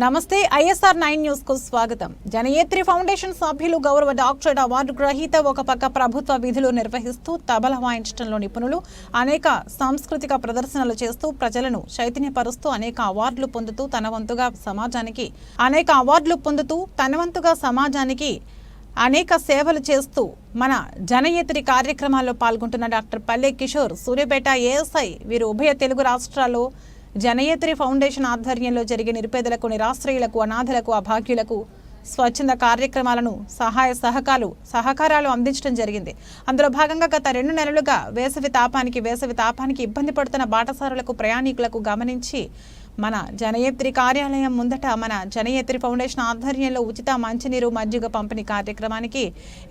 నమస్తే ISR 9 news కు స్వాగతం. జనయేత్రి ఫౌండేషన్ సభ్యులు గౌరవ డాక్టరేట్ అవార్డు గ్రహీత ఒక పక్క ప్రభుత్వ విధులు నిర్వహిస్తూ తబలా వాయించడంలో నిపుణులు అనేక సాంస్కృతిక ప్రదర్శనలు చేస్తూ ప్రజలను చైతన్యపరుస్తూ అనేక అవార్డులు పొందుతూ సమాజానికి అనేక సేవలు చేస్తూ మన జనయేత్రి కార్యక్రమాల్లో పాల్గొంటున్న డాక్టర్ పల్లె కిషోర్ సూర్యాపేట ఏఎస్ఐ వీరు ఉభయ తెలుగు రాష్ట్రాల్లో జనయేత్రి ఫౌండేషన్ ఆధ్వర్యంలో జరిగే నిరుపేదలకు, నిరాశ్రయులకు, అనాథలకు, అభాగ్యులకు స్వచ్ఛంద కార్యక్రమాలను సహకారాలు అందించడం జరిగింది. అందులో భాగంగా గత 2 నెలలుగా వేసవి తాపానికి ఇబ్బంది పడుతున్న బాటసారులకు, ప్రయాణికులకు గమనించి మన జనయేత్రి కార్యాలయం ముందట మన జనయేత్రి ఫౌండేషన్ ఆధ్వర్యంలో ఉచిత మంచినీరు, మజ్జిగ పంపిణీ కార్యక్రమానికి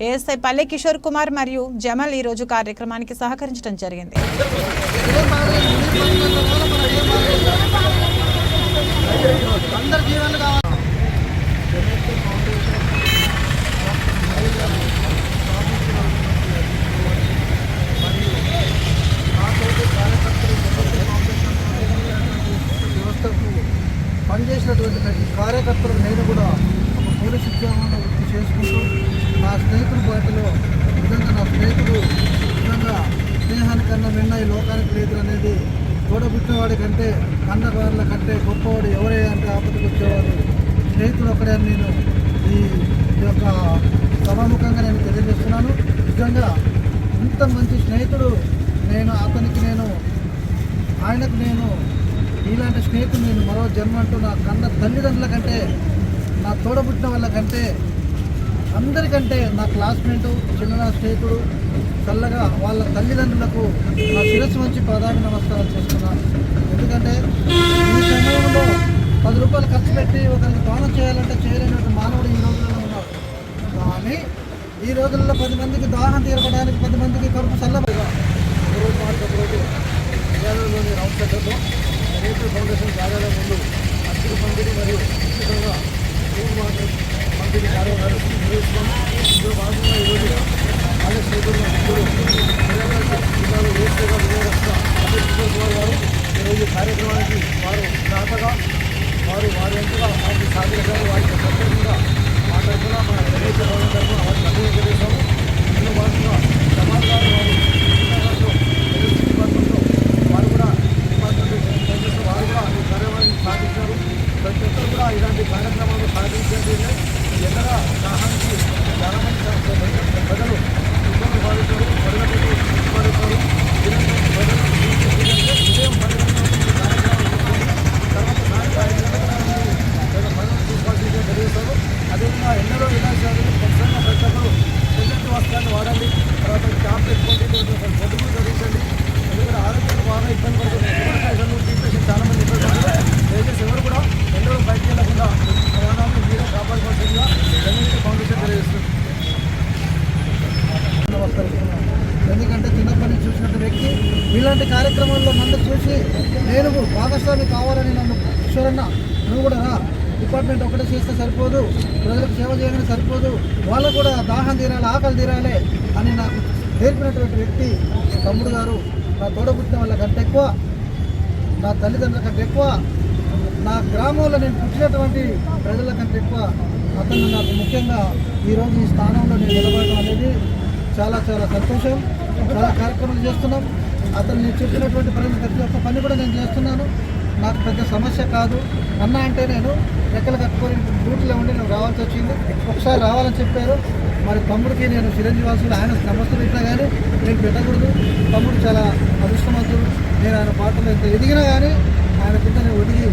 ఏఎస్ఐ పల్లె కిషోర్ కుమార్ మరియు జమల్ ఈ రోజు కార్యక్రమానికి సహకరించడం జరిగింది. పనిచేసినటువంటి ప్రతి కార్యకర్తలు నేను కూడా ఒక పోలీస్ ఉద్యోగంలో వృత్తి చేసుకుంటూ నా స్నేహితుల పార్టీలో నా స్నేహితుడు స్నేహానికన్నా మిన్న ఈ లోకానికి లేదు అనేది తోడబుట్టినవాడి కంటే, కన్నవాళ్ళ కంటే గొప్పవాడు ఎవరే అంటే ఆపదకు వచ్చేవాడు స్నేహితుడు ఒకడే అని నేను ఈ యొక్క సభాముఖంగా నేను తెలియజేస్తున్నాను. నిజంగా ఇంత మంచి స్నేహితుడు ఆయనకు నేను ఇలాంటి స్నేహితులు నేను మరో జన్మ అంటూ నా కన్న తల్లిదండ్రుల కంటే, నా తోడబుట్టిన వాళ్ళ కంటే, అందరికంటే నా క్లాస్మేటు, చిన్న స్నేహితుడు చల్లగా వాళ్ళ తల్లిదండ్రులకు నా శిరస్సు మంచి ప్రధాన నమస్కారం చేస్తున్నాను. ఎందుకంటే ఈ సమయంలో 10 రూపాయలు ఖర్చు పెట్టి ఒకరికి దానం చేయాలంటే చేయలేనటువంటి మానవుడు ఈ రోజుల్లో ఉన్నాడు. కానీ ఈ రోజుల్లో 10 మందికి దాహం తీరపడానికి, 10 మందికి కడుపు చల్లబడిగా ఒకరోజు విజయనగరంలోని రౌండ్ సెంటర్లో జనయేత్రి ఫౌండేషన్ కార్యాలయం ముందు అర్చక పంపిణీ మరియు ఉచితంగా ఫుడ్ వాటర్ పంపిణీ కార్యక్రమాలు నిర్వహిస్తున్నాము. ఇందులో భాగంగా ఈరోజు కాలేజ్ చేతుల్లో జిల్లాలో ఏఎస్ఐగా విజయరక్ష పల్లె కిషోర్ కుమార్ గారు ఈరోజు కార్యక్రమానికి వారి ఎంతగా వారికి సాధించారు. వారికి ప్రత్యేకంగా మాట్లాడుతున్నా మన జనయేత్రి ఫౌండేషన్ తరఫున వారికి అభివృద్ధి చేశాము. ఇందులో భాగంగా సమాజ్ గారు ప్రతి ఒక్కరు కూడా ఇలాంటి కార్యక్రమాలు సాధించేది ఎండగా దాహానికి చాలా మంది ప్రజలు ఇబ్బంది పాడుతారు, ప్రజలకు ఇష్టపడతారు. ఉదయం 10 కార్యక్రమాలు తర్వాత ప్రజలు తీసుకోవాల్సిందే తెలియజేస్తారు. అదేవిధంగా ఎండలో వినాశాలు ఖచ్చితంగా ప్రతి ఒక్కరు ప్రజెంట్ వస్త్రాన్ని వాడండి. తర్వాత క్యాప్ పెట్టుకోండి, పొద్దుకు ధరించండి. ఎందుకంటే ఆరోగ్యం బాగా ఇబ్బంది పడుతుంది. తీపేషన్ చాలా మంది ఇబ్బంది పడుతుంది. దయచేసి ఎవరు కూడా ఎండలో బయటకు వెళ్ళకుండా ప్రాణాలను మీరే కాపాడుకోవాల్సిందిగా జనయేత్రి ఫౌండేషన్ తెలియజేస్తుంది. ఎందుకంటే చిన్నప్పటి నుంచి చూసినట్టు వ్యక్తి ఇలాంటి కార్యక్రమాల్లో నన్ను చూసి నేను భాగస్వామి కావాలని నన్ను కిషోరన్న నువ్వు కూడా రా, డిపార్ట్మెంట్ ఒకటే చేస్తే సరిపోదు, ప్రజలకు సేవ చేయగానే సరిపోదు, వాళ్ళు కూడా దాహం తీరాలి, ఆకలి తీరాలి అని నాకు నేర్పినటువంటి వ్యక్తి తమ్ముడు గారు. నా తోడబుట్టిన వాళ్ళ కంటే ఎక్కువ, నా తల్లిదండ్రుల కంటే ఎక్కువ, నా గ్రామంలో నేను పుట్టినటువంటి ప్రజల కంటే ఎక్కువ అతను నాకు ముఖ్యంగా ఈరోజు ఈ స్థానంలో నేను నిలబడడం అనేది చాలా చాలా సంతోషం. చాలా కార్యక్రమాలు చేస్తున్నాం. అతను నేను చెప్పినటువంటి ప్రతి ఒక్క పని కూడా నేను చేస్తున్నాను. నాకు పెద్ద సమస్య కాదు. అన్న అంటే నేను రెక్కలు కట్టుకొని డ్యూటీలో ఉండి నేను రావాల్సి వచ్చింది. ఒకసారి రావాలని చెప్పారు. మరి తమ్ముడికి నేను చిరంజీవాసులు ఆయన నమస్తులు ఇట్లా కానీ నేను పెట్టకూడదు. తమ్ముడు చాలా అదృష్టవంతుడు. నేను ఆయన పాటలో ఎంత ఎదిగినా కానీ ఆయన కింద నేను ఒదిగి